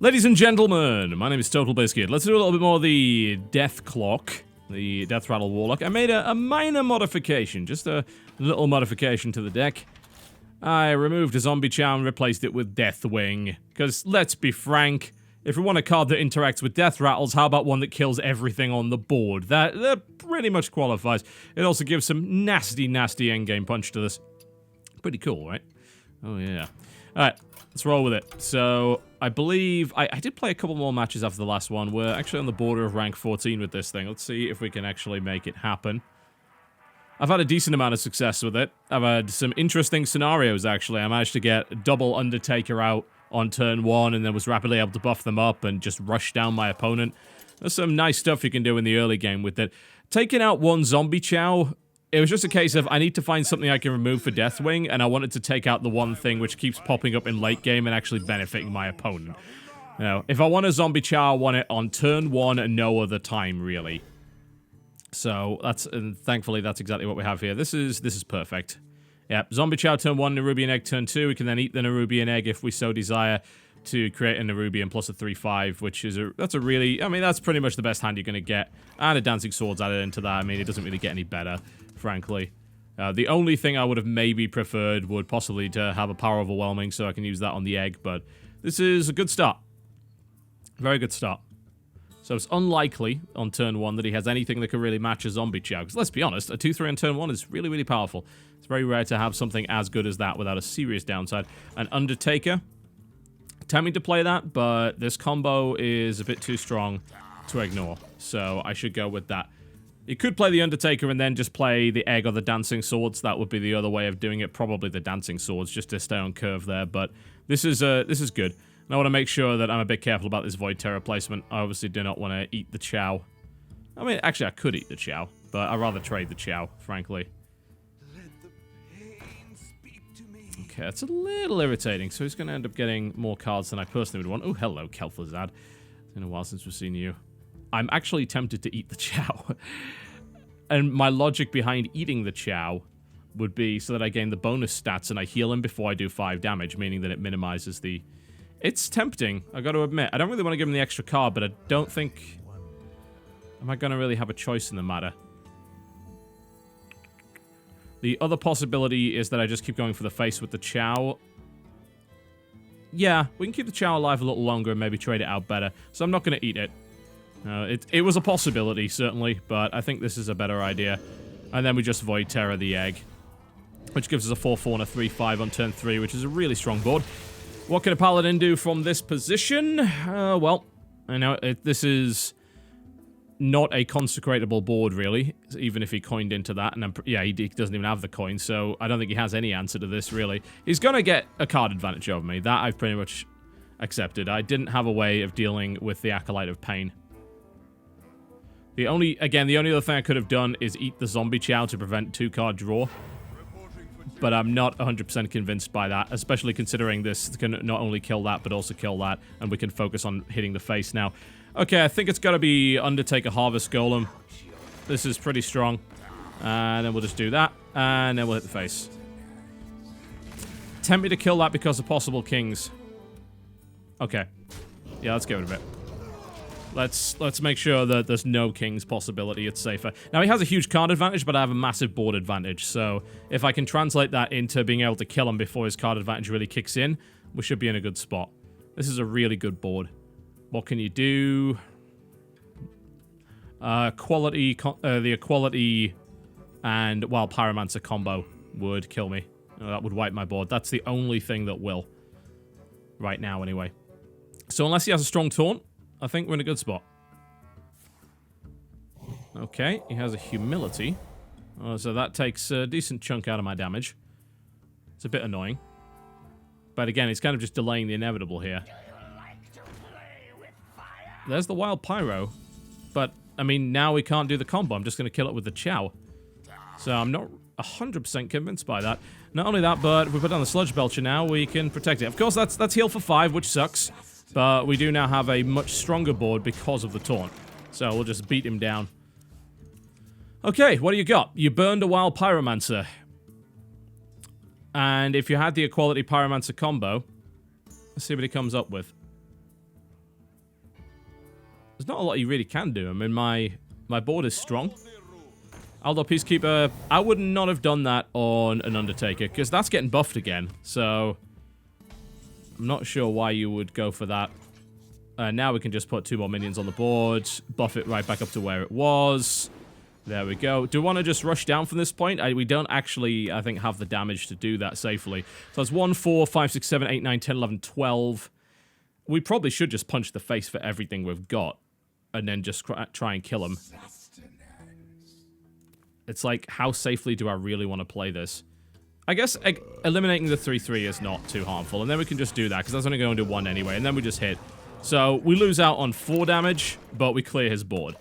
Ladies and gentlemen, my name is TotalBiscuit. Let's do a little bit more of the DeathkLock, the Death Rattle Warlock. I made a minor modification, just a little modification to the deck. I removed a zombie chow and replaced it with Deathwing. Because, let's be frank, if we want a card that interacts with Death Rattles, how about one that kills everything on the board? That pretty much qualifies. It also gives some nasty, nasty endgame punch to this. Pretty cool, right? Oh, yeah. Alright, let's roll with it. So, I believe... I did play a couple more matches after the last one. We're actually on the border of rank 14 with this thing. Let's see if we can actually make it happen. I've had a decent amount of success with it. I've had some interesting scenarios, actually. I managed to get double Undertaker out on turn 1 and then was rapidly able to buff them up and just rush down my opponent. There's some nice stuff you can do in the early game with it. Taking out one zombie chow, it was just a case of I need to find something I can remove for Deathwing, and I wanted to take out the one thing which keeps popping up in late game and actually benefiting my opponent. You know, if I want a zombie chow, I want it on turn 1 and no other time, really. So, and thankfully that's exactly what we have here. This is perfect. Yep, zombie chow turn 1, Nerubian egg turn 2. We can then eat the Nerubian egg if we so desire to create a Nerubian plus a 3/5, which is that's a really, I mean, that's pretty much the best hand you're going to get. And a Dancing Sword's added into that. I mean, it doesn't really get any better, frankly. The only thing I would have maybe preferred would possibly to have a Power Overwhelming so I can use that on the egg, but this is a good start. Very good start. So it's unlikely on turn 1 that he has anything that can really match a zombie chow. Because let's be honest, a 2/3 on turn 1 is really, really powerful. It's very rare to have something as good as that without a serious downside. An Undertaker, tempting to play that, but this combo is a bit too strong to ignore. So I should go with that. You could play the Undertaker and then just play the egg or the Dancing Swords. That would be the other way of doing it. Probably the Dancing Swords, just to stay on curve there. But this is good. And I want to make sure that I'm a bit careful about this Void Terror placement. I obviously do not want to eat the chow. I mean, actually, I could eat the chow, but I'd rather trade the chow, frankly. Okay, that's a little irritating. So he's going to end up getting more cards than I personally would want. Oh, hello, Kel'Thuzad. It's been a while since we've seen you. I'm actually tempted to eat the chow. And my logic behind eating the chow would be so that I gain the bonus stats and I heal him before I do 5 damage, meaning that it minimizes the... It's tempting, I got to admit. I don't really want to give him the extra card, but I don't think... Am I going to really have a choice in the matter? The other possibility is that I just keep going for the face with the chow. Yeah, we can keep the chow alive a little longer and maybe trade it out better. So I'm not going to eat it. It was a possibility, certainly, but I think this is a better idea. And then we just Void Terror the egg, which gives us a 4/4 and a 3/5 on turn 3, which is a really strong board. What can a Paladin do from this position? Well, I know this is not a consecratable board, really, even if he coined into that. And yeah, he doesn't even have the coin, so I don't think he has any answer to this, really. He's going to get a card advantage over me. That I've pretty much accepted. I didn't have a way of dealing with the Acolyte of Pain. The only other thing I could have done is eat the zombie chow to prevent 2-card draw. But I'm not 100% convinced by that, especially considering this can not only kill that, but also kill that, and we can focus on hitting the face now. Okay, I think it's got to be Undertaker Harvest Golem. This is pretty strong. And then we'll just do that, and then we'll hit the face. Tempt me to kill that because of possible kings. Okay. Yeah, let's get rid of it. Let's make sure that there's no king's possibility. It's safer. Now, he has a huge card advantage, but I have a massive board advantage. So, if I can translate that into being able to kill him before his card advantage really kicks in, we should be in a good spot. This is a really good board. What can you do? The Equality and, well, Pyromancer combo would kill me. That would wipe my board. That's the only thing that will. Right now, anyway. So, unless he has a strong taunt, I think we're in a good spot. Okay, he has a Humility. Oh, so that takes a decent chunk out of my damage. It's a bit annoying. But again, it's kind of just delaying the inevitable here. There's the Wild Pyro. But, I mean, now we can't do the combo. I'm just going to kill it with the chow. So I'm not 100% convinced by that. Not only that, but if we put down the Sludge Belcher now, we can protect it. Of course, that's heal for 5, which sucks. But we do now have a much stronger board because of the taunt. So we'll just beat him down. Okay, what do you got? You burned a Wild Pyromancer. And if you had the Equality Pyromancer combo, let's see what he comes up with. not a lot you really can do. I mean, my board is strong. Although Peacekeeper, I would not have done that on an Undertaker, because that's getting buffed again. So, I'm not sure why you would go for that. Now we can just put 2 more minions on the board, buff it right back up to where it was. There we go. Do we want to just rush down from this point? We don't actually, I think, have the damage to do that safely. So that's 1, 4, 5, 6, 7, 8, 9, 10, 11, 12. We probably should just punch the face for everything we've got. And then just try and kill him. It's like, how safely do I really want to play this? I guess eliminating the 3-3 is not too harmful. And then we can just do that, because that's only going to do 1 anyway. And then we just hit. So we lose out on 4 damage, but we clear his board.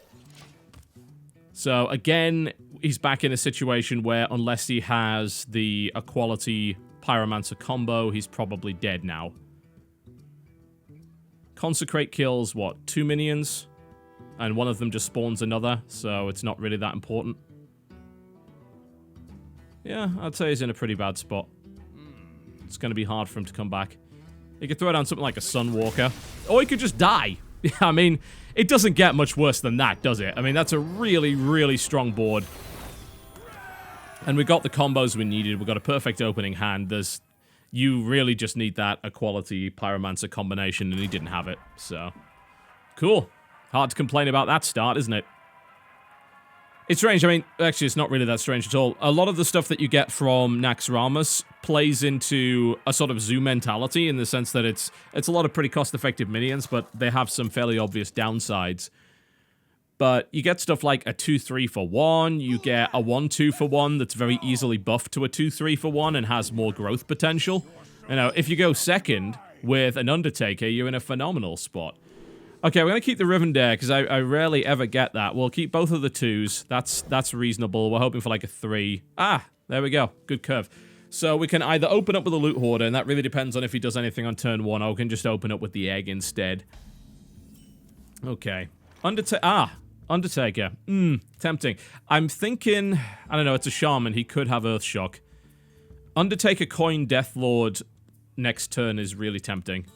So again, he's back in a situation where unless he has the Equality Pyromancer combo, he's probably dead now. Consecrate kills, what, 2 minions? And one of them just spawns another, so it's not really that important. Yeah, I'd say he's in a pretty bad spot. It's going to be hard for him to come back. He could throw down something like a Sunwalker. Or he could just die. I mean, it doesn't get much worse than that, does it? I mean, that's a really, really strong board. And we got the combos we needed. We got a perfect opening hand. You really just need that Equality Pyromancer combination, and he didn't have it. So, cool. Hard to complain about that start, isn't it? It's strange. I mean, actually, it's not really that strange at all. A lot of the stuff that you get from Naxxramas plays into a sort of zoo mentality in the sense that it's a lot of pretty cost-effective minions, but they have some fairly obvious downsides. But you get stuff like a 2-3 for 1, you get a 1-2 for 1 that's very easily buffed to a 2-3 for 1 and has more growth potential. You know, if you go second with an Undertaker, you're in a phenomenal spot. Okay, we're going to keep the Rivendare, because I rarely ever get that. We'll keep both of the 2s. That's reasonable. We're hoping for like a 3. Ah, there we go. Good curve. So we can either open up with a Loot Hoarder, and that really depends on if he does anything on turn 1, or we can just open up with the Egg instead. Okay. Undertaker. Tempting. I'm thinking, I don't know, it's a Shaman. He could have Earthshock. Undertaker coin Deathlord next turn is really tempting.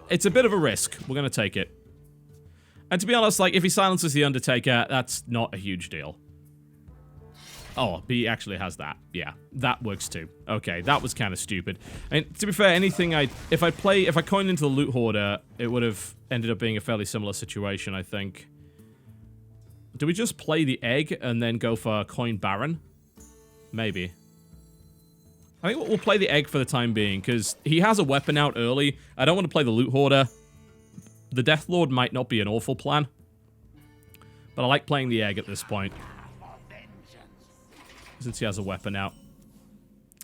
It's a bit of a risk. We're going to take it. And to be honest, like, if he silences the Undertaker, that's not a huge deal. Oh, he actually has that. Yeah, that works too. Okay, that was kind of stupid. And to be fair, if I coined into the Loot Hoarder, it would have ended up being a fairly similar situation, I think. Do we just play the Egg and then go for Coin Baron? Maybe. I think we'll play the Egg for the time being, because he has a weapon out early. I don't want to play the Loot Hoarder. The Deathlord might not be an awful plan. But I like playing the Egg at this point. Since he has a weapon out.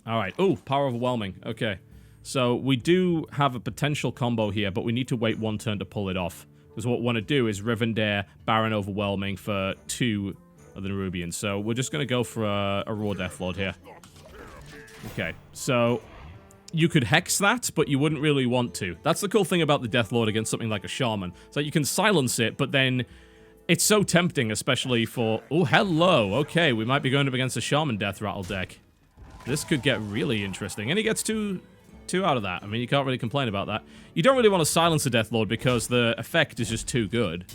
Alright. Oh, Power Overwhelming. Okay. So we do have a potential combo here, but we need to wait 1 turn to pull it off. Because what we want to do is Rivendare, Baron Overwhelming for 2 of the Nerubians. So we're just going to go for a Raw Deathlord here. Okay, so you could Hex that, but you wouldn't really want to. That's the cool thing about the Deathlord against something like a Shaman. So you can silence it, but then it's so tempting, especially for... Oh, hello! Okay, we might be going up against a Shaman Death Rattle deck. This could get really interesting. And he gets two out of that. I mean, you can't really complain about that. You don't really want to silence a Deathlord because the effect is just too good.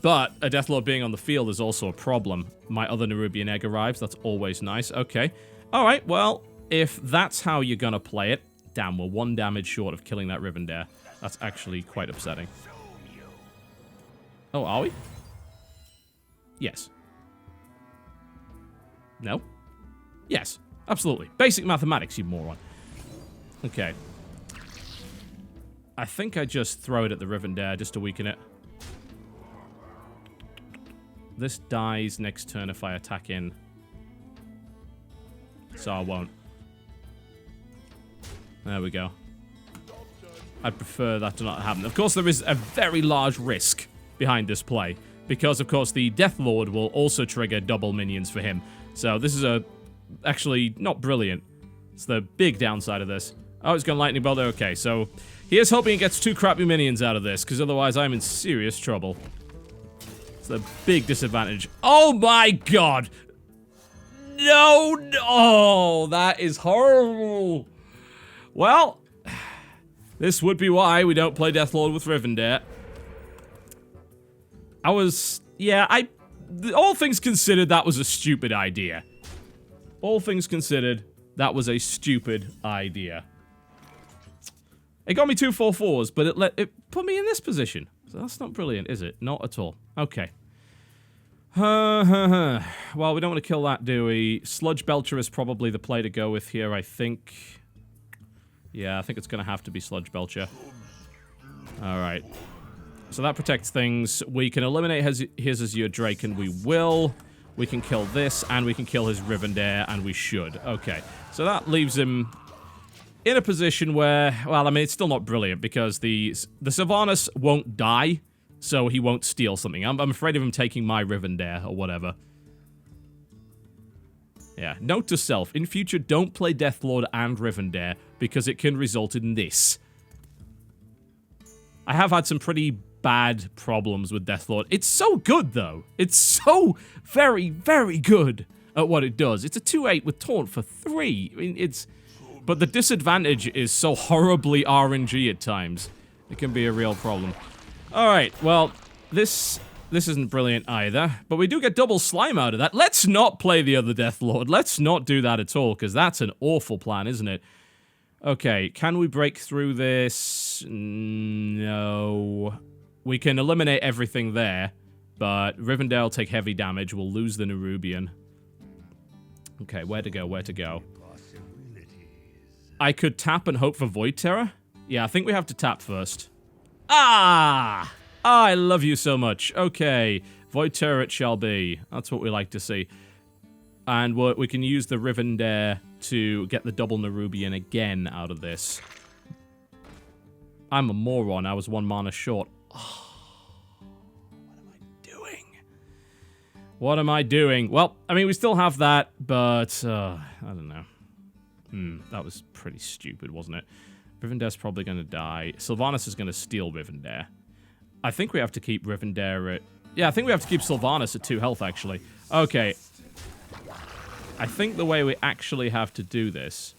But a Deathlord being on the field is also a problem. My other Nerubian Egg arrives. That's always nice. Okay. Alright, well, if that's how you're gonna play it... Damn, we're 1 damage short of killing that Rivendare. That's actually quite upsetting. Oh, are we? Yes. No? Yes, absolutely. Basic mathematics, you moron. Okay. I think I just throw it at the Rivendare just to weaken it. This dies next turn if I attack in. So I won't. There we go. I'd prefer that to not happen. Of course, there is a very large risk behind this play. Because, of course, the Deathlord will also trigger double minions for him. So this is actually not brilliant. It's the big downside of this. Oh, it's going Lightning Bolt. Okay, so he is hoping he gets 2 crappy minions out of this, because otherwise I'm in serious trouble. It's the big disadvantage. Oh my god! No! Oh, that is horrible! Well, This would be why we don't play Deathlord with Rivendare. All things considered, that was a stupid idea. All things considered, that was a stupid idea. It got me 2 4/4s, but it put me in this position. So that's not brilliant, is it? Not at all. Okay. Well, we don't want to kill that, do we? Sludge Belcher is probably the play to go with here, I think. Yeah, I think it's going to have to be Sludge Belcher. Alright. So that protects things. We can eliminate his Azure Drake, and we will. We can kill this, and we can kill his Rivendare, and we should. Okay. So that leaves him in a position where, well, I mean, it's still not brilliant, because the Sylvanas won't die, so he won't steal something. I'm afraid of him taking my Rivendare, or whatever. Yeah. Note to self, in future, don't play Deathlord and Rivendare, because it can result in this. I have had some pretty bad problems with Deathlord. It's so good, though. It's so very, very good at what it does. It's a 2/8 with Taunt for 3. I mean, it's... But the disadvantage is so horribly RNG at times. It can be a real problem. Alright, well, this isn't brilliant either. But we do get double slime out of that. Let's not play the other Deathlord. Let's not do that at all, because that's an awful plan, isn't it? Okay, can we break through this? No. We can eliminate everything there, but Rivendare will take heavy damage. We'll lose the Nerubian. Okay, where to go, where to go? I could tap and hope for Void Terror? Yeah, I think we have to tap first. Ah! I love you so much. Okay, Void Terror it shall be. That's what we like to see. And we can use the Rivendare to get the double Nerubian again out of this. I'm a moron. I was 1 mana short. Oh, what am I doing? What am I doing? Well, I mean, we still have that, but I don't know. That was pretty stupid, wasn't it? Rivendare's probably going to die. Sylvanas is going to steal Rivendare. I think we have to keep Rivendare at... Yeah, I think we have to keep Sylvanas at 2 health, actually. Okay. I think the way we actually have to do this...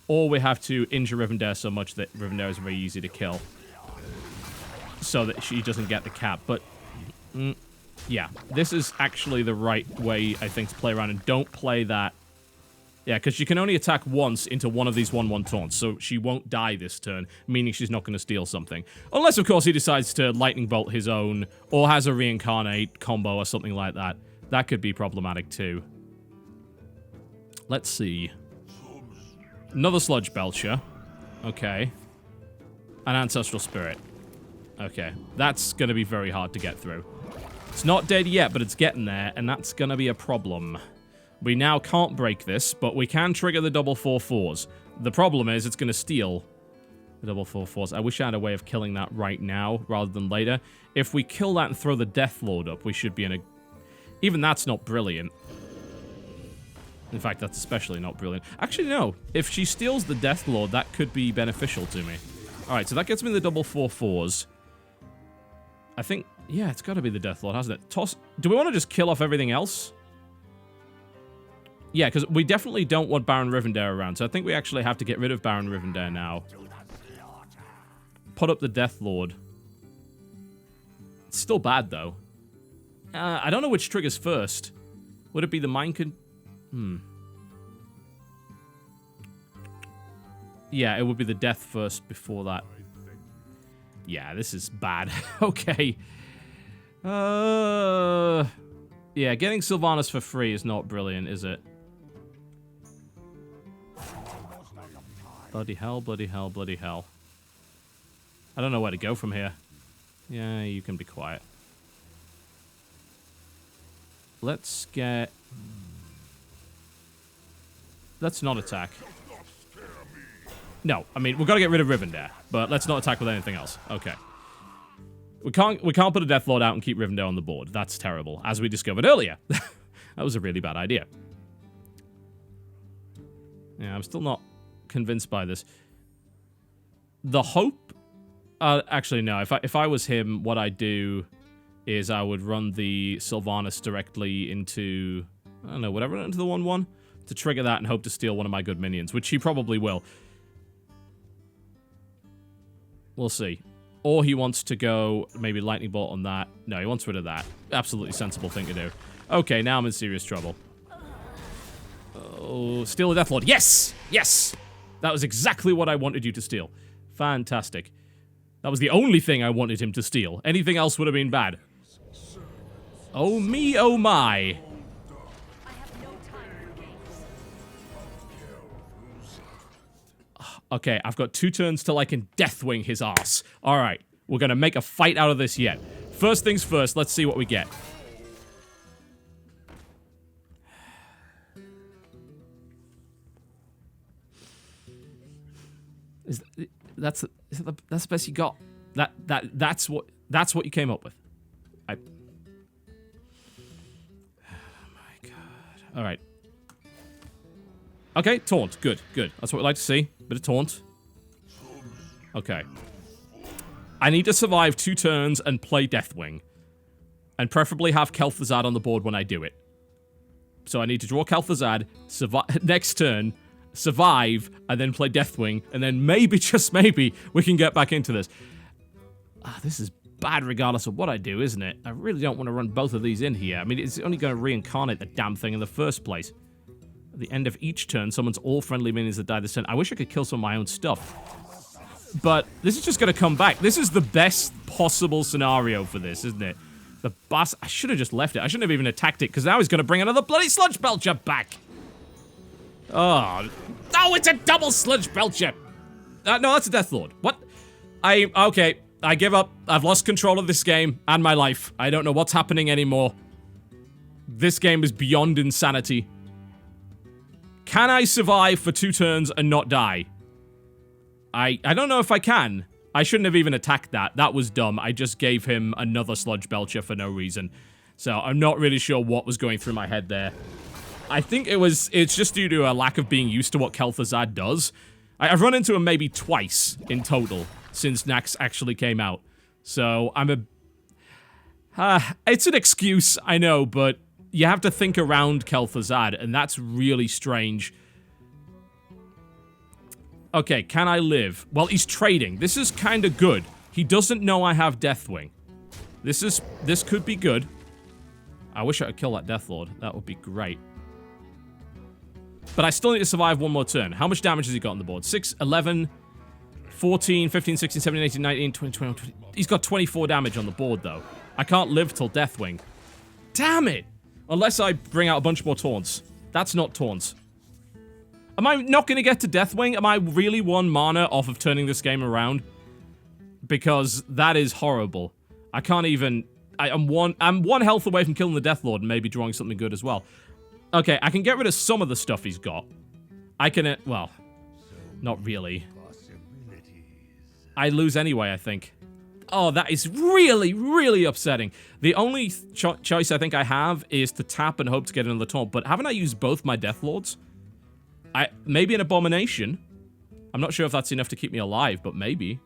Or we have to injure Rivendare so much that Rivendare is very easy to kill. So that she doesn't get the cap. But, yeah. This is actually the right way, I think, to play around. And don't play that. Yeah, because she can only attack once into one of these 1/1 taunts. So she won't die this turn, meaning she's not going to steal something. Unless, of course, he decides to Lightning Bolt his own. Or has a Reincarnate combo or something like that. That could be problematic, too. Let's see. Another Sludge Belcher. Okay. An Ancestral Spirit. Okay. That's going to be very hard to get through. It's not dead yet, but it's getting there, and that's going to be a problem. We now can't break this, but we can trigger the double 4/4s. The problem is it's going to steal the double 4/4s. I wish I had a way of killing that right now, rather than later. If we kill that and throw the Deathlord up, we should be in a... Even that's not brilliant. In fact, that's especially not brilliant. Actually, no. If she steals the Deathlord, that could be beneficial to me. Alright, so that gets me the double 4/4s. I think... Yeah, it's got to be the Deathlord, hasn't it? Toss... Do we want to just kill off everything else? Yeah, because we definitely don't want Baron Rivendare around, so I think we actually have to get rid of Baron Rivendare now. Put up the Deathlord. It's still bad, though. I don't know which triggers first. Would it be the Mind Yeah, it would be the death first before that. Yeah, this is bad. Okay. Yeah, getting Sylvanas for free is not brilliant, is it? Bloody hell, bloody hell, bloody hell. I don't know where to go from here. Yeah, you can be quiet. Let's get... Let's not attack. No, I mean, we've got to get rid of Rivendare, but let's not attack with anything else. Okay. We can't put a Deathlord out and keep Rivendare on the board. That's terrible, as we discovered earlier. That was a really bad idea. Yeah, I'm still not convinced by this. The hope... actually, no. If I was him, what I'd do is I would run the Sylvanas directly into... I don't know, whatever, into the 1/1 to trigger that and hope to steal one of my good minions, which he probably will. We'll see. Or he wants to go maybe lightning bolt on that. No, he wants rid of that. Absolutely sensible thing to do. Okay, now I'm in serious trouble. Oh, steal the Deathlord. Yes! Yes! That was exactly what I wanted you to steal. Fantastic. That was the only thing I wanted him to steal. Anything else would have been bad. Oh me, oh my. Okay, I've got 2 turns till I can Deathwing his ass. Alright, we're gonna make a fight out of this yet. First things first, let's see what we get. That's the best you got. That's what you came up with. Oh my god. Alright. Okay, taunt. Good, good. That's what we like to see. Bit of taunt. Okay. I need to survive 2 turns and play Deathwing. And preferably have Kel'Thuzad on the board when I do it. So I need to draw Kel'Thuzad, next turn, survive, and then play Deathwing, and then maybe, just maybe, we can get back into this. This is bad regardless of what I do, isn't it? I really don't want to run both of these in here. I mean, it's only going to reincarnate the damn thing in the first place. At the end of each turn, summons all friendly minions that die this turn. I wish I could kill some of my own stuff. But this is just going to come back. This is the best possible scenario for this, isn't it? The boss... I should have just left it. I shouldn't have even attacked it, because now he's going to bring another bloody Sludge Belcher back. Oh. Oh, it's a double Sludge Belcher. No, that's a Deathlord. What? Okay. I give up. I've lost control of this game and my life. I don't know what's happening anymore. This game is beyond insanity. Can I survive for 2 turns and not die? I don't know if I can. I shouldn't have even attacked that. That was dumb. I just gave him another Sludge Belcher for no reason. So I'm not really sure what was going through my head there. I think it's just due to a lack of being used to what Kel'Thuzad does. I've run into him maybe twice in total since Nax actually came out. So I'm it's an excuse, I know, but you have to think around Kel'Thuzad, and that's really strange. Okay, can I live? Well, he's trading. This is kind of good. He doesn't know I have Deathwing. This could be good. I wish I could kill that Deathlord. That would be great. But I still need to survive 1 more turn. How much damage has he got on the board? 6, 11, 14, 15, 16, 17, 18, 19, 20, 21, 20. He's got 24 damage on the board, though. I can't live till Deathwing. Damn it! Unless I bring out a bunch more taunts. That's not taunts. Am I not going to get to Deathwing? Am I really 1 mana off of turning this game around? Because that is horrible. I can't even... I'm one health away from killing the Deathlord and maybe drawing something good as well. Okay, I can get rid of some of the stuff he's got. I can... well, not really. I lose anyway, I think. Oh, that is really, really upsetting. The only choice I think I have is to tap and hope to get another taunt. But haven't I used both my Deathlords? Maybe an Abomination. I'm not sure if that's enough to keep me alive, but maybe.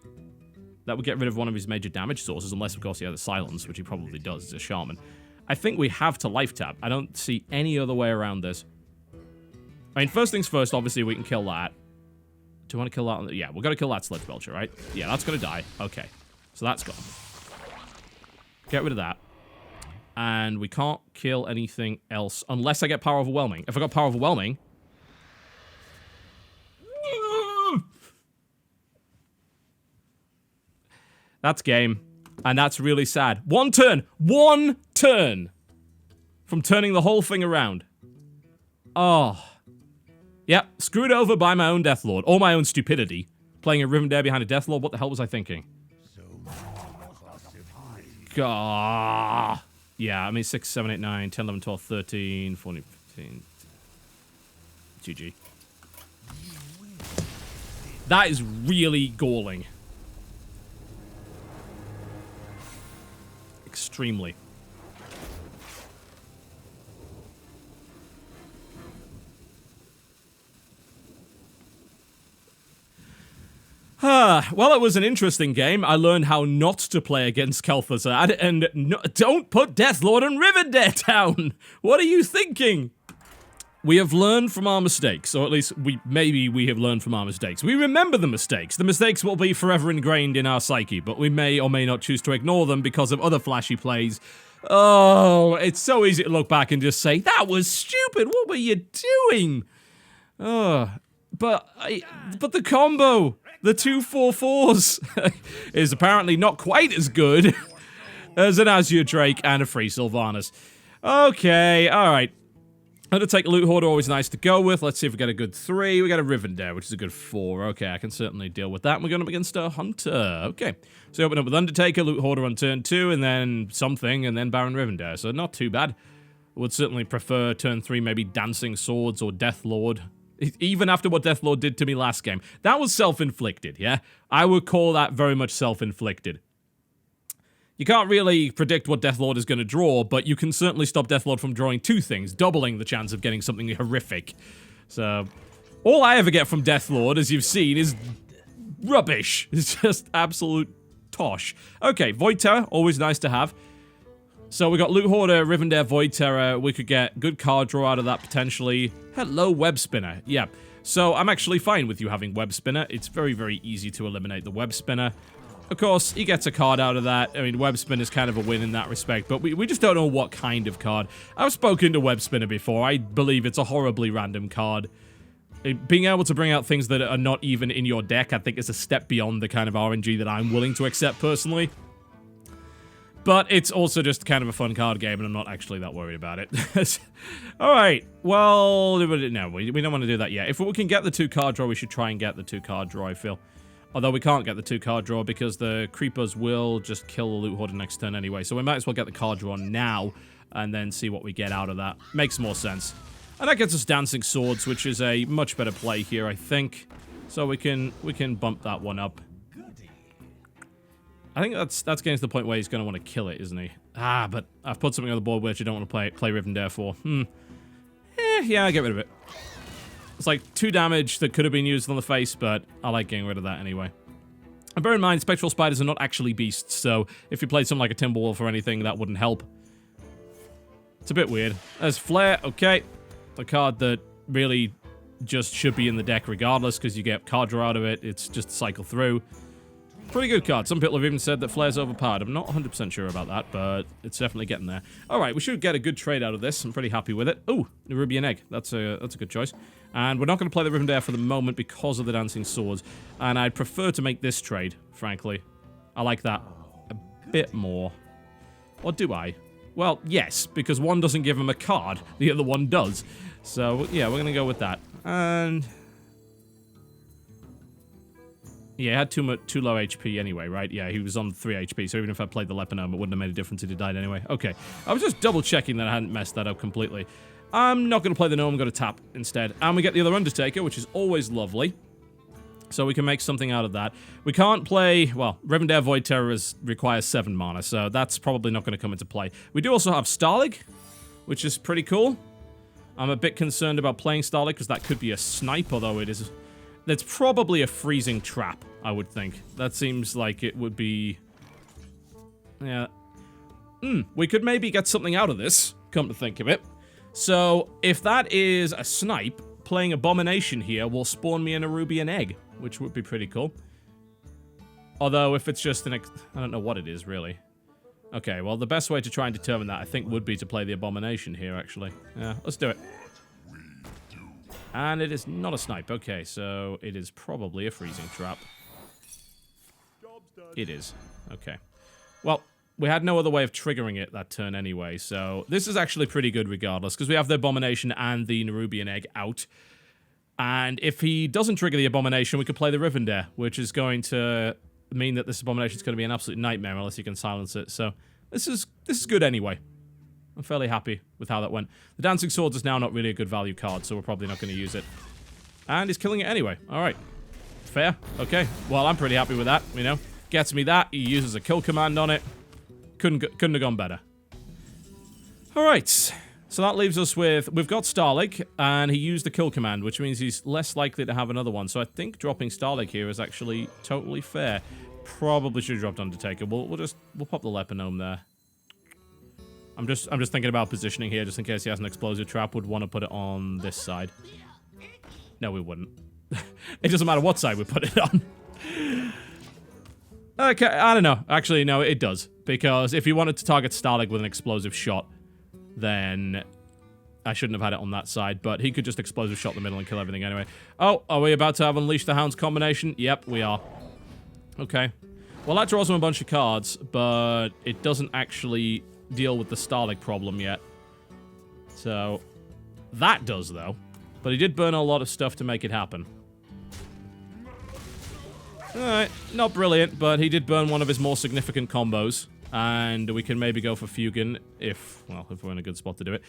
That would get rid of one of his major damage sources, unless, of course, he has a Silence, which he probably does. He's a Shaman. I think we have to life tap. I don't see any other way around this. I mean, first things first, obviously, we can kill that. Do you want to kill that? Yeah, we're going to kill that Sludge Belcher, right? Yeah, that's going to die. Okay. So that's gone. Get rid of that. And we can't kill anything else unless I get Power Overwhelming. If I got Power Overwhelming... That's game. And that's really sad. 1 turn! 1 turn! From turning the whole thing around. Oh. Yep, screwed over by my own Deathlord. Or my own stupidity. Playing a Rivendare behind a Deathlord. What the hell was I thinking? Gah. Yeah, I mean 6, 7, 8, 9, 10, 11, 12, 13, 14, 15. GG. That is really galling. Extremely. Well, it was an interesting game. I learned how not to play against Kel'Thuzad, and don't put Deathlord and Rivendare down! What are you thinking? We have learned from our mistakes, or at least maybe we have learned from our mistakes. We remember the mistakes. The mistakes will be forever ingrained in our psyche, but we may or may not choose to ignore them because of other flashy plays. Oh, it's so easy to look back and just say, that was stupid, what were you doing? Oh, but the combo, the 2/4/4s, is apparently not quite as good as an Azure Drake and a free Sylvanas. Okay, alright. Undertake Loot Hoarder, always nice to go with. Let's see if we get a good 3. We got a Rivendare, which is a good 4. Okay, I can certainly deal with that. And we're going up against a Hunter. Okay. So we open up with Undertaker, Loot Hoarder on turn 2, and then something, and then Baron Rivendare. So not too bad. Would certainly prefer turn 3, maybe Dancing Swords or Deathlord. Even after what Deathlord did to me last game. That was self-inflicted, yeah? I would call that very much self-inflicted. You can't really predict what Deathlord is going to draw, but you can certainly stop Deathlord from drawing 2 things, doubling the chance of getting something horrific. So, all I ever get from Deathlord, as you've seen, is rubbish. It's just absolute tosh. Okay, Void Terror, always nice to have. So we got Loot Hoarder, Rivendare, Void Terror. We could get good card draw out of that, potentially. Hello, Web Spinner. Yeah, so I'm actually fine with you having Web Spinner. It's very, very easy to eliminate the Web Spinner. Of course, he gets a card out of that. I mean, Web Spinner is kind of a win in that respect, but we just don't know what kind of card. I've spoken to Web Spinner before. I believe it's a horribly random card. Being able to bring out things that are not even in your deck, I think is a step beyond the kind of RNG that I'm willing to accept personally. But it's also just kind of a fun card game, and I'm not actually that worried about it. Alright, well, no, we don't want to do that yet. If we can get the 2-card draw, we should try and get the 2-card draw, I feel. Although we can't get the 2-card draw because the creepers will just kill the Loot Hoarder next turn anyway. So we might as well get the card draw now and then see what we get out of that. Makes more sense. And that gets us Dancing Swords, which is a much better play here, I think. So we can bump that one up. I think that's getting to the point where he's going to want to kill it, isn't he? Ah, but I've put something on the board which I don't want to play Rivendare for. Yeah, I'll get rid of it. It's like 2 damage that could have been used on the face, but I like getting rid of that anyway. And bear in mind, Spectral Spiders are not actually beasts, so if you played something like a Timberwolf or anything, that wouldn't help. It's a bit weird. There's Flare, okay. A card that really just should be in the deck regardless, because you get card draw out of it. It's just cycle through. Pretty good card. Some people have even said that Flare's overpowered. I'm not 100% sure about that, but it's definitely getting there. Alright, we should get a good trade out of this. I'm pretty happy with it. Oh, the Ruby and Egg. That's a good choice. And we're not going to play the Rivendare for the moment because of the Dancing Swords. And I'd prefer to make this trade, frankly. I like that a bit more. Or do I? Well, yes, because one doesn't give him a card. The other one does. So, yeah, we're going to go with that. And... yeah, he had too low HP anyway, right? Yeah, he was on 3 HP, so even if I played the Leponome, it wouldn't have made a difference if he died anyway. Okay, I was just double-checking that I hadn't messed that up completely. I'm not going to play the Gnome, I'm going to tap instead. And we get the other Undertaker, which is always lovely. So we can make something out of that. We can't play... well, Rivendare Void Terror requires 7 mana, so that's probably not going to come into play. We do also have Starlig, which is pretty cool. I'm a bit concerned about playing Starlig, because that could be a snipe, although it is... that's probably a freezing trap, I would think. That seems like it would be... yeah. We could maybe get something out of this, come to think of it. So, if that is a snipe, playing Abomination here will spawn me in a Ruby and Egg, which would be pretty cool. Although, if it's just an... I don't know what it is, really. Okay, well, the best way to try and determine that, I think, would be to play the Abomination here, actually. Yeah, let's do it. And it is not a snipe. Okay, so it is probably a freezing trap. It is. Okay. Well, we had no other way of triggering it that turn anyway, so this is actually pretty good regardless, because we have the Abomination and the Nerubian Egg out. And if he doesn't trigger the Abomination, we could play the Rivendare, which is going to mean that this Abomination is going to be an absolute nightmare unless you can silence it. So this is good anyway. I'm fairly happy with how that went. The Dancing Swords is now not really a good value card, so we're probably not going to use it. And he's killing it anyway. Alright. Fair. Okay. Well, I'm pretty happy with that, you know. Gets me that. He uses a kill command on it. Couldn't have gone better. Alright. So that leaves us with... we've got Starlig, and he used the kill command, which means he's less likely to have another one. So I think dropping Starlig here is actually totally fair. Probably should have dropped Undertaker. We'll pop the Leponome there. I'm just thinking about positioning here, just in case he has an explosive trap. Would want to put it on this side. No, we wouldn't. It doesn't matter what side we put it on. Okay, I don't know. Actually, no, it does. Because if he wanted to target Starlig with an explosive shot, then I shouldn't have had it on that side. But he could just explosive shot the middle and kill everything anyway. Oh, are we about to have Unleash the Hounds combination? Yep, we are. Okay. Well, that draws him a bunch of cards, but it doesn't actually deal with the Starlig problem yet. So, that does, though. But he did burn a lot of stuff to make it happen. Alright, not brilliant, but he did burn one of his more significant combos. And we can maybe go for Fugan if we're in a good spot to do it.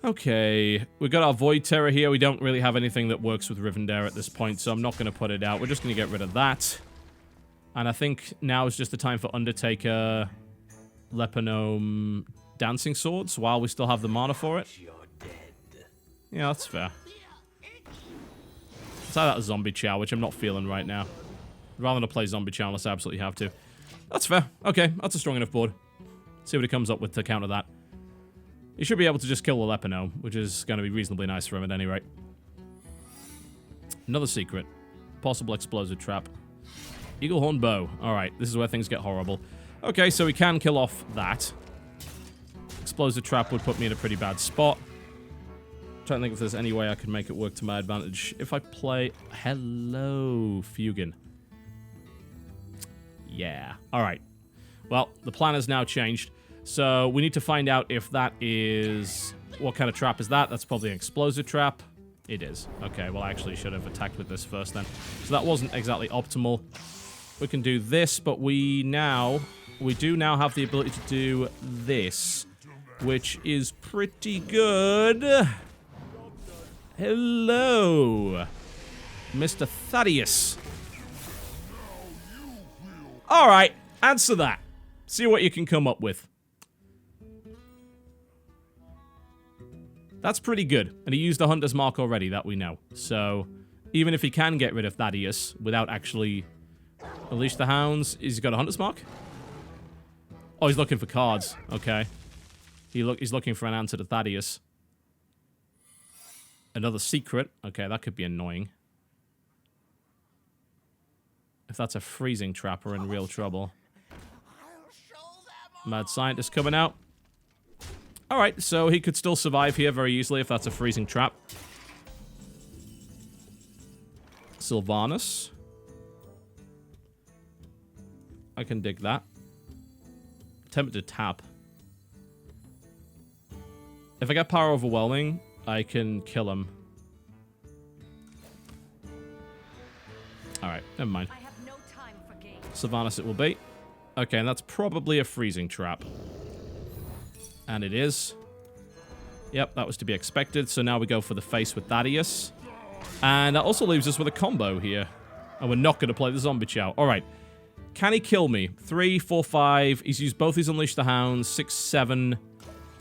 Okay, we've got our Void Terror here. We don't really have anything that works with Rivendare at this point, so I'm not going to put it out. We're just going to get rid of that. And I think now is just the time for Undertaker, Leponome, Dancing Swords, while we still have the mana for it. Yeah, that's fair. Let's have that Zombie Chow, which I'm not feeling right now. I'd rather not play Zombie Chow unless I absolutely have to. That's fair. Okay, that's a strong enough board. See what he comes up with to counter that. He should be able to just kill the Leponome, which is going to be reasonably nice for him at any rate. Another secret. Possible explosive trap. Eaglehorn Bow. Alright, this is where things get horrible. Okay, so we can kill off that. Explosive trap would put me in a pretty bad spot. I'm trying to think if there's any way I could make it work to my advantage. If I play... Hello, Fugan. Yeah. Alright. Well, the plan has now changed. So we need to find out if that is... What kind of trap is that? That's probably an explosive trap. It is. Okay, well I actually should have attacked with this first then. So that wasn't exactly optimal. We can do this, but we do now have the ability to do this, which is pretty good. Hello, Mr. Thaddeus. All right, answer that. See what you can come up with. That's pretty good, and he used a Hunter's Mark already, that we know. So, even if he can get rid of Thaddeus without actually... Unleash the Hounds. He's got a Hunter's Mark? Oh, he's looking for cards. Okay. He's looking for an answer to Thaddeus. Another secret. Okay, that could be annoying. If that's a freezing trap, we're in real trouble. Mad Scientist coming out. Alright, so he could still survive here very easily if that's a freezing trap. Sylvanas. I can dig that. Tempted to tap. If I get Power Overwhelming, I can kill him. Alright, never mind. I have no time for games. Sylvanas it will be. Okay, and that's probably a freezing trap. And it is. Yep, that was to be expected. So now we go for the face with Thaddeus. And that also leaves us with a combo here. And we're not going to play the Zombie Chow. Alright. Can he kill me? 3, 4, 5. He's used both his Unleash the Hounds. 6, 7.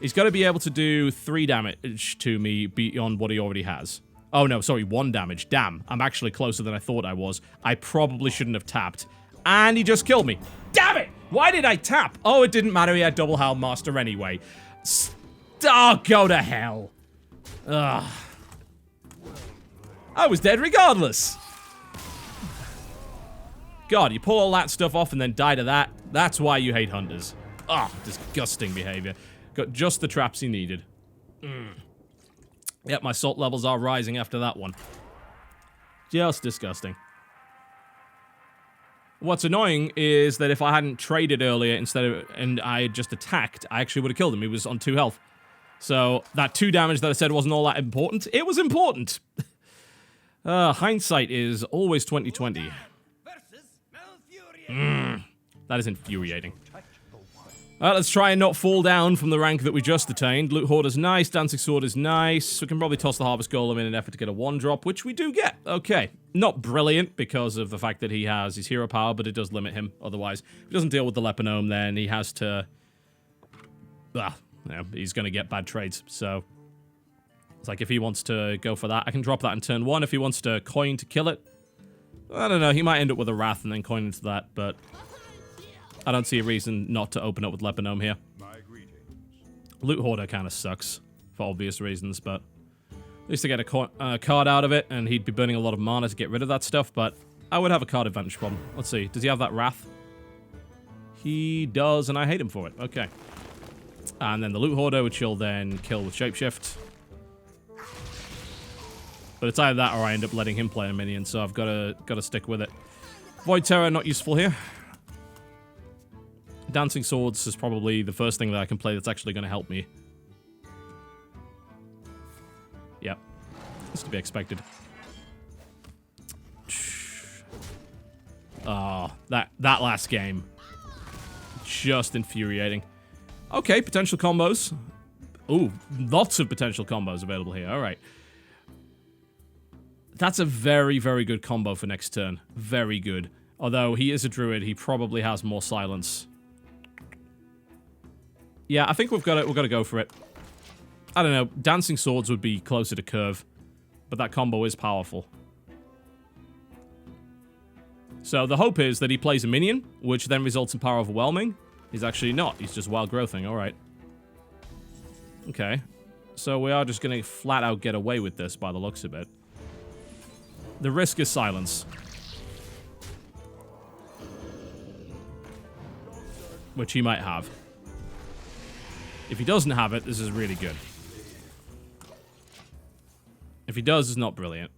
He's got to be able to do 3 damage to me beyond what he already has. Oh, no, sorry, 1 damage. Damn, I'm actually closer than I thought I was. I probably shouldn't have tapped. And he just killed me. Damn it! Why did I tap? Oh, it didn't matter. He had double Houndmaster anyway. Oh, go to hell. Ugh. I was dead regardless. God, you pull all that stuff off and then die to that. That's why you hate hunters. Oh, disgusting behavior. Got just the traps he needed. Yep, my salt levels are rising after that one. Just disgusting. What's annoying is that if I hadn't traded earlier and I had just attacked, I actually would have killed him. He was on 2 health. So that 2 damage that I said wasn't all that important, it was important. Hindsight is always 20/20. That is infuriating. Alright, let's try and not fall down from the rank that we just attained. Loot Hoard is nice, Dancing Sword is nice. We can probably toss the Harvest Golem in an effort to get a 1-drop, which we do get. Okay. Not brilliant because of the fact that he has his hero power, but it does limit him otherwise. If he doesn't deal with the Leponome, then he has to... he's going to get bad trades, so... It's like if he wants to go for that, I can drop that in turn 1. If he wants to coin to kill it, I don't know, he might end up with a Wrath and then coin into that, but... I don't see a reason not to open up with Leponome here. Loot Hoarder kind of sucks, for obvious reasons, but at least I get a card out of it, and he'd be burning a lot of mana to get rid of that stuff, but I would have a card advantage from him. Let's see, does he have that Wrath? He does, and I hate him for it. Okay. And then the Loot Hoarder, which he'll then kill with Shapeshift. But it's either that or I end up letting him play a minion, so I've got to stick with it. Void Terror, not useful here. Dancing Swords is probably the first thing that I can play that's actually going to help me. Yep. It's to be expected. Oh, that last game. Just infuriating. Okay, potential combos. Ooh, lots of potential combos available here. All right. That's a very, very good combo for next turn. Very good. Although he is a druid, he probably has more silence. Yeah, I think we've got to go for it. I don't know. Dancing Swords would be closer to curve, but that combo is powerful. So the hope is that he plays a minion, which then results in Power Overwhelming. He's actually not. He's just Wild Growthing. All right. Okay. So we are just going to flat out get away with this by the looks of it. The risk is silence. Which he might have. If he doesn't have it, this is really good. If he does, it's not brilliant.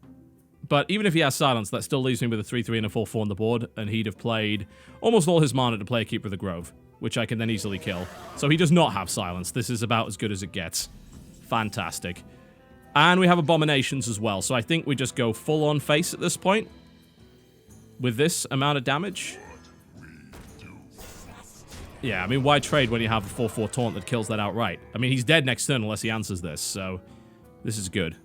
But even if he has silence, that still leaves me with a 3-3 and a 4-4 on the board, and he'd have played almost all his mana to play a Keeper of the Grove, which I can then easily kill. So he does not have silence. This is about as good as it gets. Fantastic. And we have Abominations as well, so I think we just go full-on face at this point. With this amount of damage. Yeah, I mean, why trade when you have a 4-4 taunt that kills that outright? I mean, he's dead next turn unless he answers this, so this is good.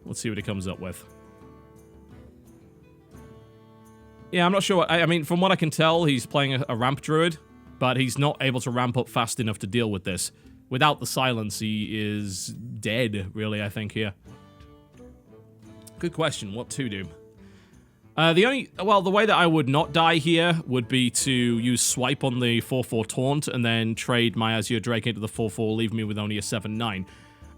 Let's see what he comes up with. Yeah, I'm not sure. I mean, from what I can tell, he's playing a ramp druid, but he's not able to ramp up fast enough to deal with this. Without the silence, he is dead, really, I think, here. Good question. What to do? The way that I would not die here would be to use Swipe on the 4-4 taunt and then trade my Azure Drake into the 4-4, leave me with only a 7-9.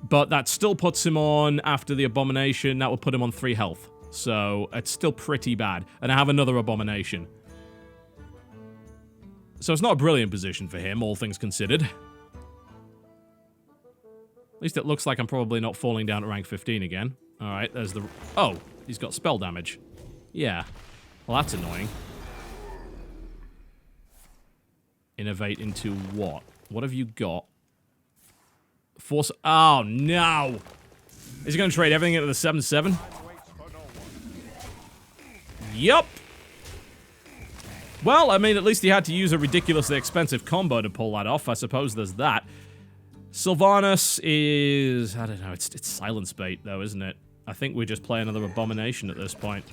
But that still puts him on, after the Abomination, that would put him on 3 health. So, it's still pretty bad. And I have another Abomination. So it's not a brilliant position for him, all things considered. At least it looks like I'm probably not falling down to rank 15 again. Alright, there's the... Oh, he's got spell damage. Yeah. Well, that's annoying. Innovate into what? What have you got? Force... Oh, no! Is he going to trade everything into the 7-7? Yup! Well, I mean, at least he had to use a ridiculously expensive combo to pull that off. I suppose there's that. Sylvanas is... I don't know, it's silence bait, though, isn't it? I think we just play another Abomination at this point.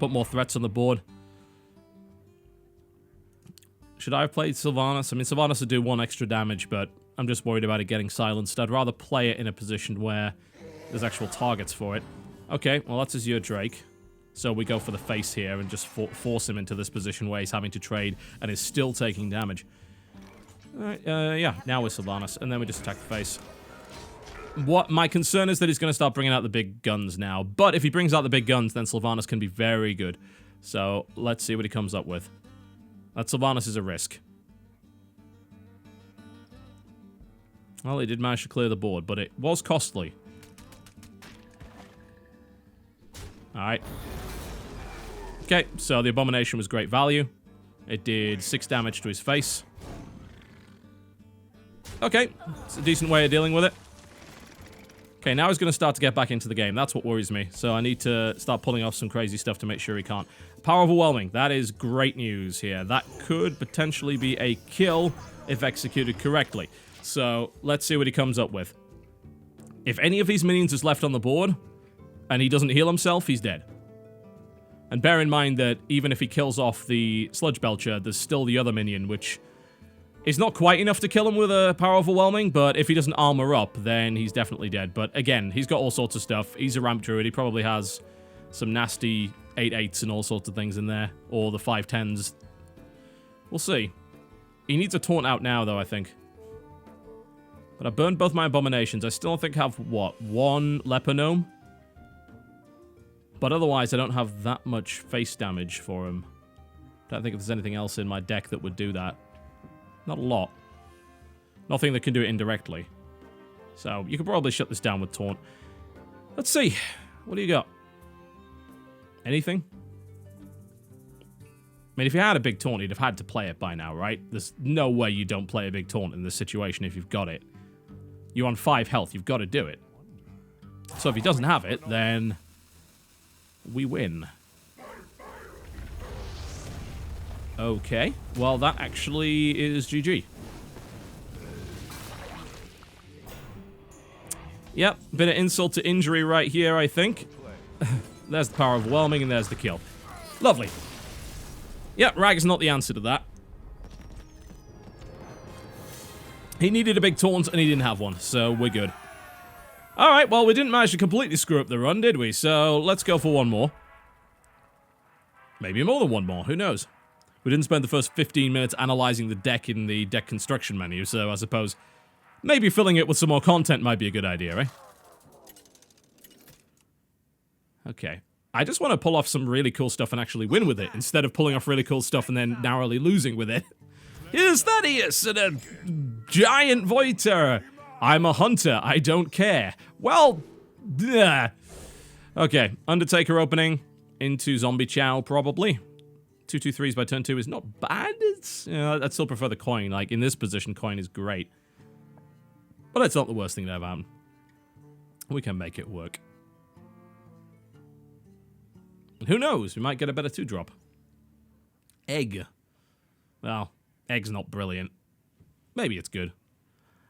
Put more threats on the board. Should I have played Sylvanas? I mean, Sylvanas would do 1 extra damage, but I'm just worried about it getting silenced. I'd rather play it in a position where there's actual targets for it. Okay, well, that's Azure Drake. So we go for the face here and just force him into this position where he's having to trade and is still taking damage. Alright, yeah, now we're Sylvanas, and then we just attack the face. What my concern is that he's going to start bringing out the big guns now. But if he brings out the big guns, then Sylvanas can be very good. So let's see what he comes up with. That Sylvanas is a risk. Well, he did manage to clear the board, but it was costly. Alright. Okay, so the Abomination was great value. It did 6 damage to his face. Okay, it's a decent way of dealing with it. Okay, now he's going to start to get back into the game. That's what worries me. So I need to start pulling off some crazy stuff to make sure he can't. Power Overwhelming. That is great news here. That could potentially be a kill if executed correctly. So let's see what he comes up with. If any of these minions is left on the board and he doesn't heal himself, he's dead. And bear in mind that even if he kills off the Sludge Belcher, there's still the other minion, which is not quite enough to kill him with a Power Overwhelming, but if he doesn't armor up, then he's definitely dead. But again, he's got all sorts of stuff. He's a ramp druid. He probably has some nasty 8/8s and all sorts of things in there, or the 5/10s. We'll see. He needs a taunt out now, though, I think. But I burned both my abominations. I still don't think I have, what, one leper gnome? But otherwise, I don't have that much face damage for him. Don't think if there's anything else in my deck that would do that. Not a lot. Nothing that can do it indirectly. So, you could probably shut this down with taunt. Let's see. What do you got? Anything? I mean, if you had a big taunt, you'd have had to play it by now, right? There's no way you don't play a big taunt in this situation if you've got it. You're on 5 health, you've got to do it. So if he doesn't have it, then we win. Okay, well that actually is GG. Yep, bit of insult to injury right here, I think. There's the power of overwhelming, and there's the kill. Lovely. Yep, Rag's not the answer to that. He needed a big taunt, and he didn't have one, so we're good. Alright, well, we didn't manage to completely screw up the run, did we? So, let's go for one more. Maybe more than one more, who knows? We didn't spend the first 15 minutes analyzing the deck in the deck construction menu, so I suppose maybe filling it with some more content might be a good idea, eh? Okay. I just want to pull off some really cool stuff and actually win with it, instead of pulling off really cool stuff and then narrowly losing with it. Here's Thaddeus and a giant void terror. I'm a hunter, I don't care. Well, bleh. Okay, Undertaker opening into Zombie Chow, probably. 2/2/3s by turn 2 is not bad. It's, you know, I'd still prefer the coin. Like, in this position, coin is great. But it's not the worst thing that ever happened. We can make it work. And who knows? We might get a better 2-drop. Egg. Well, egg's not brilliant. Maybe it's good.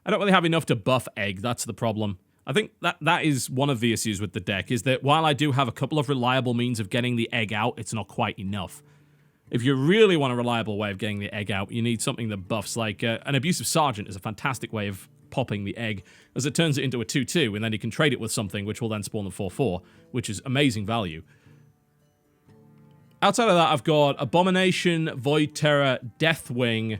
I don't really have enough to buff egg. That's the problem. I think that is one of the issues with the deck, is that while I do have a couple of reliable means of getting the egg out, it's not quite enough. If you really want a reliable way of getting the egg out, you need something that buffs. Like, an Abusive Sergeant is a fantastic way of popping the egg, as it turns it into a 2/2, and then you can trade it with something which will then spawn the 4/4, which is amazing value. Outside of that, I've got Abomination, Void Terror, Deathwing,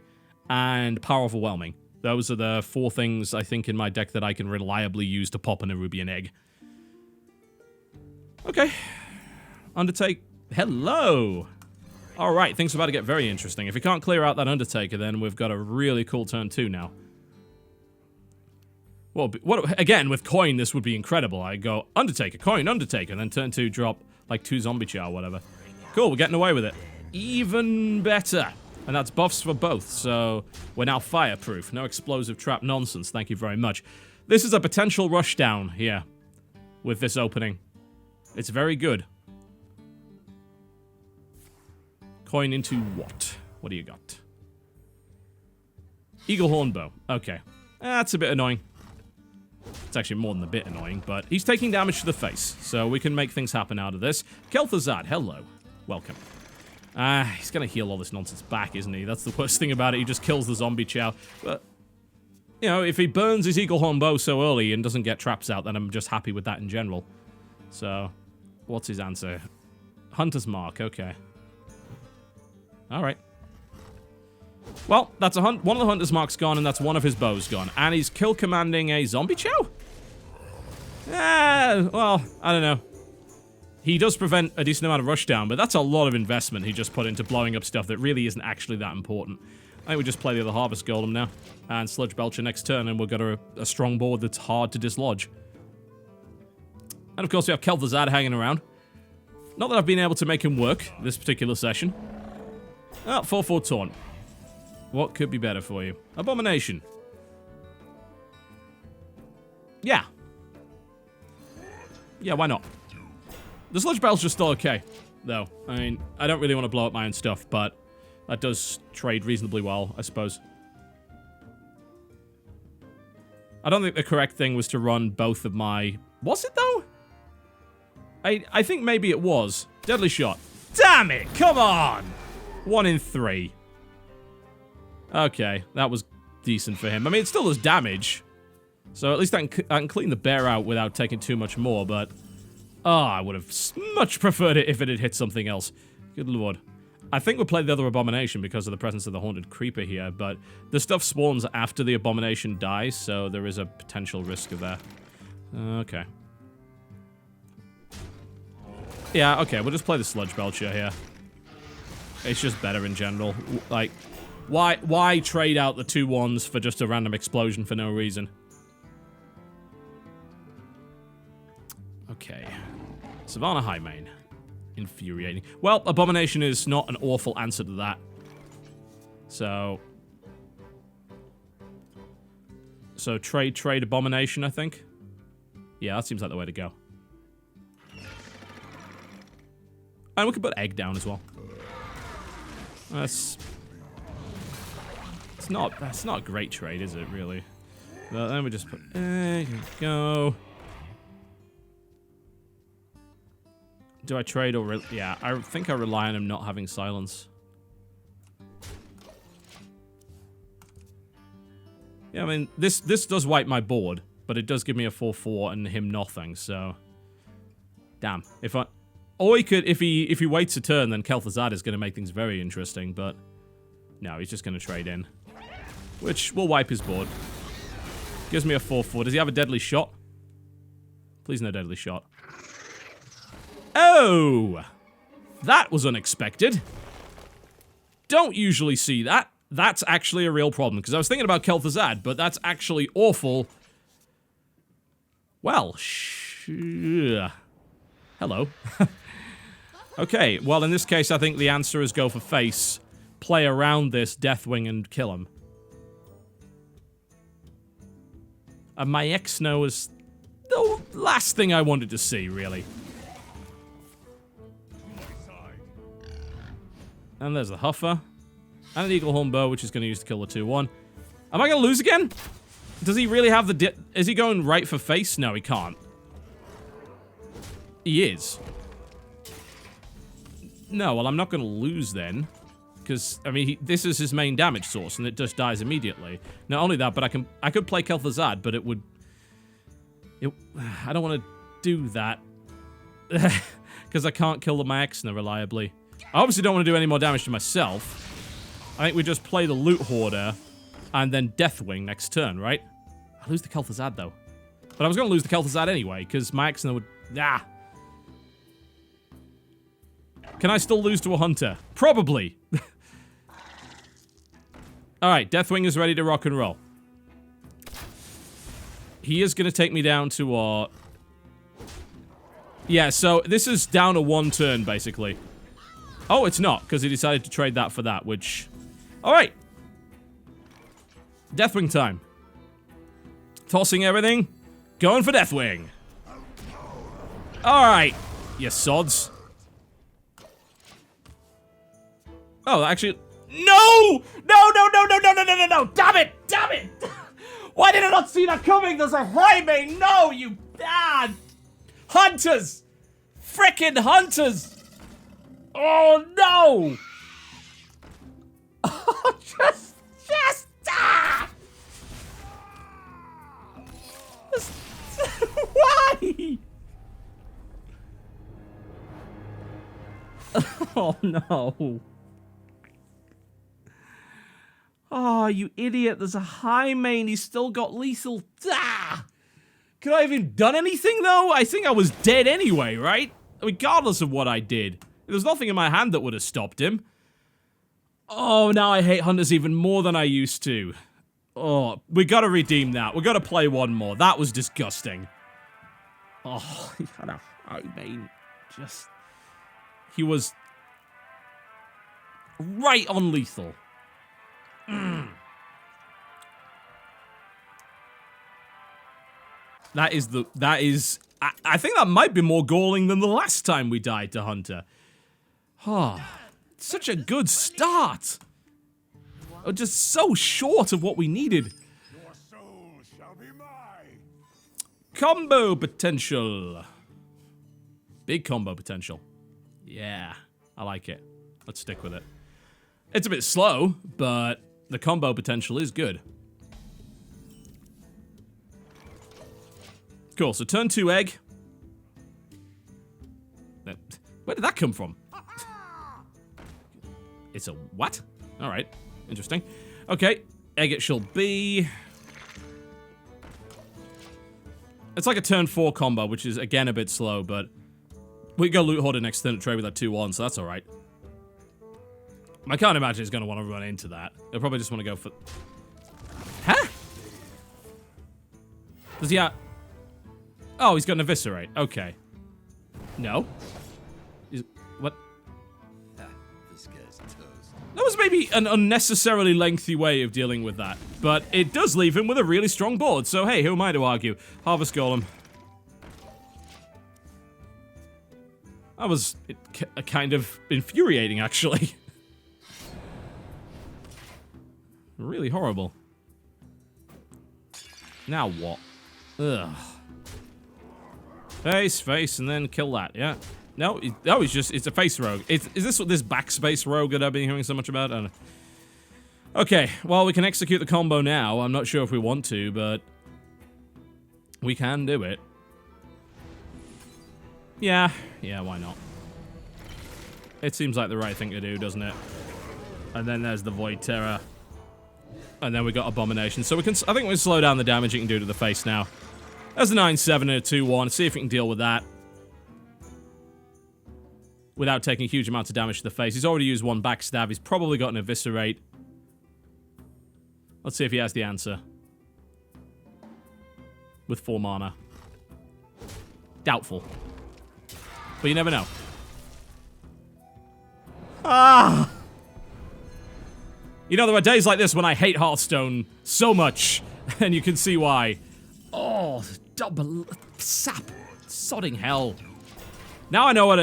and Power Overwhelming. Those are the 4 things, I think, in my deck that I can reliably use to pop an Erubian egg. Okay. Undertake. Hello! Alright, things are about to get very interesting. If we can't clear out that Undertaker, then we've got a really cool turn 2 now. Well, again, with coin, this would be incredible. I go, Undertaker, coin, Undertaker, and then turn 2 drop, like, 2 Zombie Chow or whatever. Cool, we're getting away with it. Even better. And that's buffs for both, so we're now fireproof. No explosive trap nonsense, thank you very much. This is a potential rushdown here with this opening. It's very good. Coin into what? What do you got? Eagle Horn Bow. Okay. That's a bit annoying. It's actually more than a bit annoying, but he's taking damage to the face, so we can make things happen out of this. Kel'Thuzad, hello. Welcome. He's gonna heal all this nonsense back, isn't he? That's the worst thing about it. He just kills the Zombie Chow. But, you know, if he burns his Eagle Horn Bow so early and doesn't get traps out, then I'm just happy with that in general. So, what's his answer? Hunter's Mark, okay. Alright. Well, that's one of the Hunter's Marks gone, and that's one of his bows gone. And he's kill commanding a Zombie Chow? Well, I don't know. He does prevent a decent amount of rushdown, but that's a lot of investment he just put into blowing up stuff that really isn't actually that important. I think we just play the other Harvest Golem now, and Sludge Belcher next turn, and we've got a strong board that's hard to dislodge. And of course we have Kel'Thuzad hanging around. Not that I've been able to make him work this particular session. Oh, 4/4 Taunt. What could be better for you? Abomination. Yeah. Yeah, why not? The Sludge Belcher's still okay, though. I mean, I don't really want to blow up my own stuff, but that does trade reasonably well, I suppose. I don't think the correct thing was to run both of my... Was it, though? I think maybe it was. Deadly Shot. Damn it! Come on! 1 in 3. Okay, that was decent for him. I mean, it still does damage. So at least I can clean the bear out without taking too much more, but... Oh, I would have much preferred it if it had hit something else. Good lord. I think we'll play the other Abomination because of the presence of the Haunted Creeper here, but the stuff spawns after the Abomination dies, so there is a potential risk of that. Okay. Yeah, okay, we'll just play the Sludge Belcher here. It's just better in general. Like, why trade out the 2-1s for just a random explosion for no reason? Okay. Savannah Highmane. Infuriating. Well, Abomination is not an awful answer to that. So trade Abomination, I think. Yeah, that seems like the way to go. And we could put Egg down as well. That's not a great trade, is it, really? But then we just put Egg, here we go. Do I trade or... yeah, I think I rely on him not having silence. Yeah, I mean, this does wipe my board, but it does give me a 4/4 and him nothing, so... Damn. If I... Or he could... If he waits a turn, then Kel'Thuzad is going to make things very interesting, but... No, he's just going to trade in. Which will wipe his board. Gives me a 4/4. Does he have a deadly shot? Please no deadly shot. Oh! That was unexpected. Don't usually see that. That's actually a real problem, because I was thinking about Kel'Thuzad, but that's actually awful. Well, hello. Okay, well, in this case, I think the answer is go for face, play around this Deathwing, and kill him. And my X-No is the last thing I wanted to see, really. And there's the Huffer. And an Eagle Horn Bow, which is going to use to kill the 2/1. Am I going to lose again? Does he really have the... Is he going right for face? No, he can't. He is. No, well, I'm not going to lose then. Because, I mean, this is his main damage source, and it just dies immediately. Not only that, but I could play Kel'Thuzad, but it would... I don't want to do that. Because I can't kill the Myexna reliably. I obviously don't want to do any more damage to myself. I think we just play the Loot Hoarder and then Deathwing next turn, right? I lose the Kel'Thuzad, though. But I was going to lose the Kel'Thuzad anyway, because Myexna would... Ah! Can I still lose to a Hunter? Probably! Alright, Deathwing is ready to rock and roll. He is going to take me down to... Yeah, so this is down to 1 turn, basically. Oh, it's not, because he decided to trade that for that, which... Alright. Deathwing time. Tossing everything. Going for Deathwing. Alright, you sods. Oh, actually... No! No! Damn it! Damn it! Why did I not see that coming? There's a Highmane! No, you bad... Hunters! Frickin' Hunters! Oh, no! Oh, just why? Oh, no. Oh, you idiot. There's a Highmane. He's still got lethal. Ah! Could I have even done anything, though? I think I was dead anyway, right? Regardless of what I did. There's nothing in my hand that would have stopped him. Oh, now I hate Hunters even more than I used to. Oh, we gotta redeem that. We gotta play one more. That was disgusting. Oh, he had a Highmane. Just... He was... right on lethal. That is... I think that might be more galling than the last time we died to Hunter. Oh, such a good start. Oh, just so short of what we needed. Your soul shall be mine. Combo potential. Big combo potential. Yeah, I like it. Let's stick with it. It's a bit slow, but the combo potential is good. Cool, so turn 2 egg. Where did that come from? It's a what? Alright. Interesting. Okay. Egg it shall be. It's like a turn 4 combo, which is, again, a bit slow, but we go loot hoarder next turn to trade with that 2-1, so that's alright. I can't imagine he's going to want to run into that. He'll probably just want to go for... Huh? Does he have... Oh, he's got an Eviscerate. Okay. No. What? This guy's toast. That was maybe an unnecessarily lengthy way of dealing with that. But it does leave him with a really strong board. So, hey, who am I to argue? Harvest Golem. That was kind of infuriating, actually. Really horrible. Now what? Ugh. Face, and then kill that, yeah. No, it's a face rogue. Is this what this backspace rogue that I've been hearing so much about? I don't know. Okay, well, we can execute the combo now. I'm not sure if we want to, but we can do it. Yeah, why not? It seems like the right thing to do, doesn't it? And then there's the Void Terror. And then we got Abomination. So we can, I think we can slow down the damage it can do to the face now. There's a 9-7 and a 2-1. See if we can deal with that. Without taking huge amounts of damage to the face. He's already used 1 backstab. He's probably got an Eviscerate. Let's see if he has the answer. With 4 mana. Doubtful. But you never know. Ah! You know, there are days like this when I hate Hearthstone so much. And you can see why. Oh, double sap. Sodding hell. Now I know what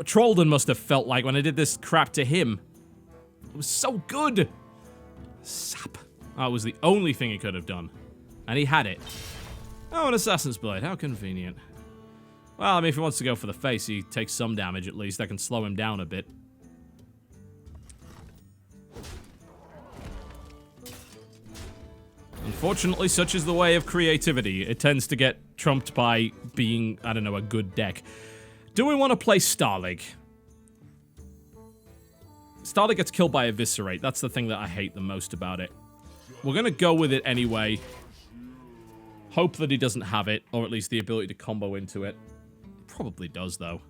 Trollden must have felt like when I did this crap to him. It was so good. Sap. That was the only thing he could have done. And he had it. Oh, an Assassin's Blade. How convenient. Well, I mean, if he wants to go for the face, he takes some damage at least. That can slow him down a bit. Unfortunately, such is the way of creativity. It tends to get trumped by being, I don't know, a good deck. Do we want to play Starlig? Starlig gets killed by Eviscerate. That's the thing that I hate the most about it. We're going to go with it anyway. Hope that he doesn't have it, or at least the ability to combo into it. Probably does, though.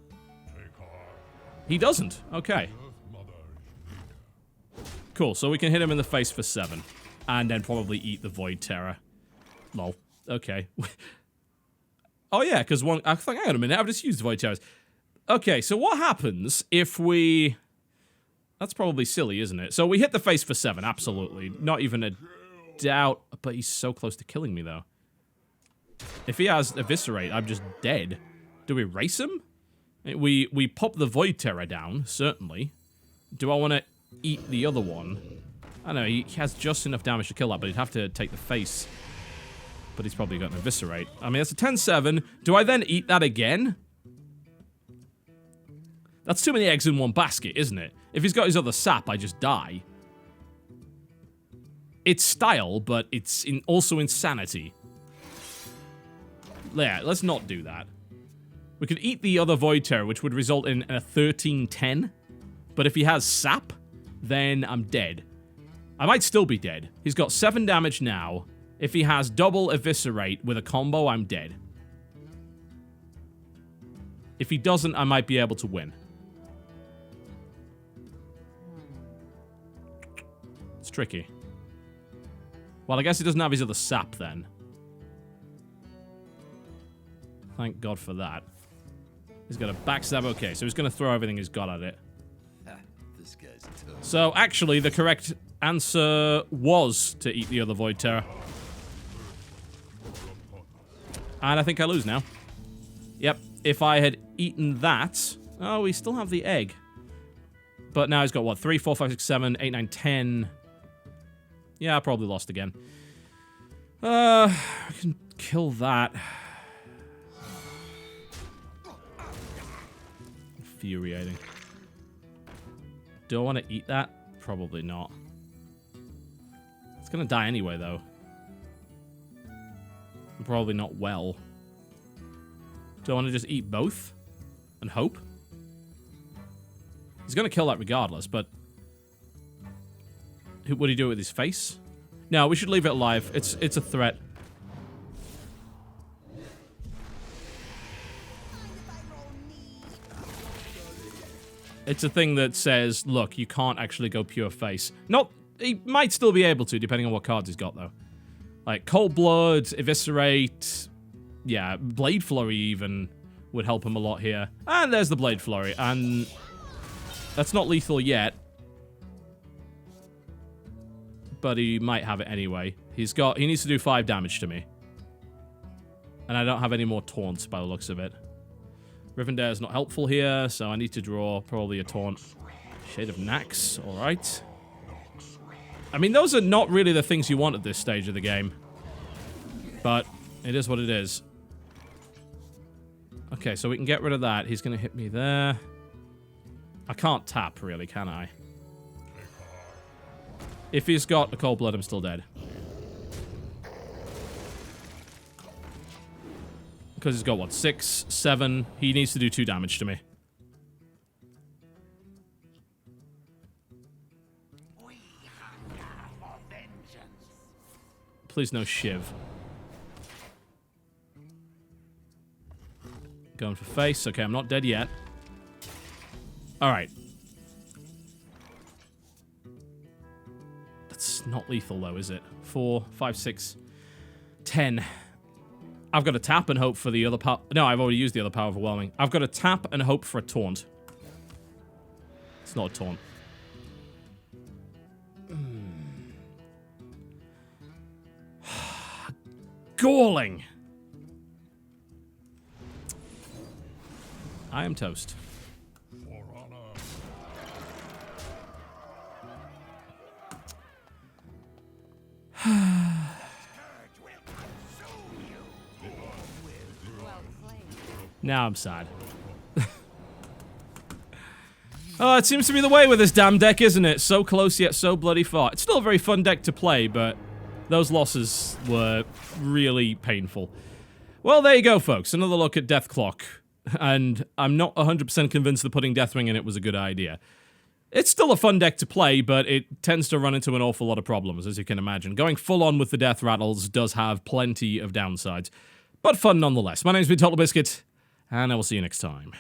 He doesn't. Okay. Cool, so we can hit him in the face for 7. And then probably eat the Void Terror. Lol. Okay. Oh, yeah, because one... I think, hang on a minute, I've just used Void Terrors. Okay, so what happens if we... That's probably silly, isn't it? So we hit the face for 7, absolutely. Not even a doubt. But he's so close to killing me, though. If he has Eviscerate, I'm just dead. Do we race him? We pop the Void Terror down, certainly. Do I want to eat the other one? I don't know, he has just enough damage to kill that, but he'd have to take the face. But he's probably got an Eviscerate. I mean, that's a 10-7. Do I then eat that again? That's too many eggs in one basket, isn't it? If he's got his other sap, I just die. It's style, but it's also insanity. Yeah, let's not do that. We could eat the other Void Terror, which would result in a 13-10. But if he has sap, then I'm dead. I might still be dead. He's got 7 damage now. If he has double Eviscerate with a combo, I'm dead. If he doesn't, I might be able to win. It's tricky. Well, I guess he doesn't have his other sap then. Thank God for that. He's got a backstab. Okay, so he's going to throw everything he's got at it. This guy's tough. So, actually, the correct answer was to eat the other Void Terror. And I think I lose now. Yep, if I had eaten that... Oh, we still have the egg. But now he's got, what, 3, 4, 5, 6, 7, 8, 9, 10... Yeah, I probably lost again. I can kill that. Infuriating. Do I want to eat that? Probably not. It's going to die anyway, though. Probably not well. Do I want to just eat both? And hope? He's going to kill that regardless, but... Would he do it with his face? No, we should leave it alive. It's a threat. It's a thing that says, look, you can't actually go pure face. Not, he might still be able to, depending on what cards he's got, though. Like, Cold Blood, Eviscerate, yeah, Blade Flurry even would help him a lot here. And there's the Blade Flurry, and that's not lethal yet. But he might have it anyway. He needs to do 5 damage to me. And I don't have any more taunts by the looks of it. Rivendare is not helpful here, so I need to draw probably a taunt. Shade of Nax, alright. I mean, those are not really the things you want at this stage of the game. But it is what it is. Okay, so we can get rid of that. He's going to hit me there. I can't tap, really, can I? If he's got a Cold Blood, I'm still dead. Because he's got, what, 6, 7. He needs to do 2 damage to me. Please no Shiv. Going for face. Okay, I'm not dead yet. Alright. That's not lethal, though, is it? 4, 5, 6, 10. I've got to tap and hope for the other power. No, I've already used the other power overwhelming. I've got to tap and hope for a taunt. It's not a taunt. Galling. I am toast. Now I'm sad. Oh, it seems to be the way with this damn deck, isn't it? So close yet so bloody far. It's still a very fun deck to play, but those losses were really painful. Well, there you go, folks. Another look at DeathkLock. And I'm not 100% convinced that putting Deathwing in it was a good idea. It's still a fun deck to play, but it tends to run into an awful lot of problems, as you can imagine. Going full on with the Death Rattles does have plenty of downsides, but fun nonetheless. My name's been TotalBiscuit, and I will see you next time.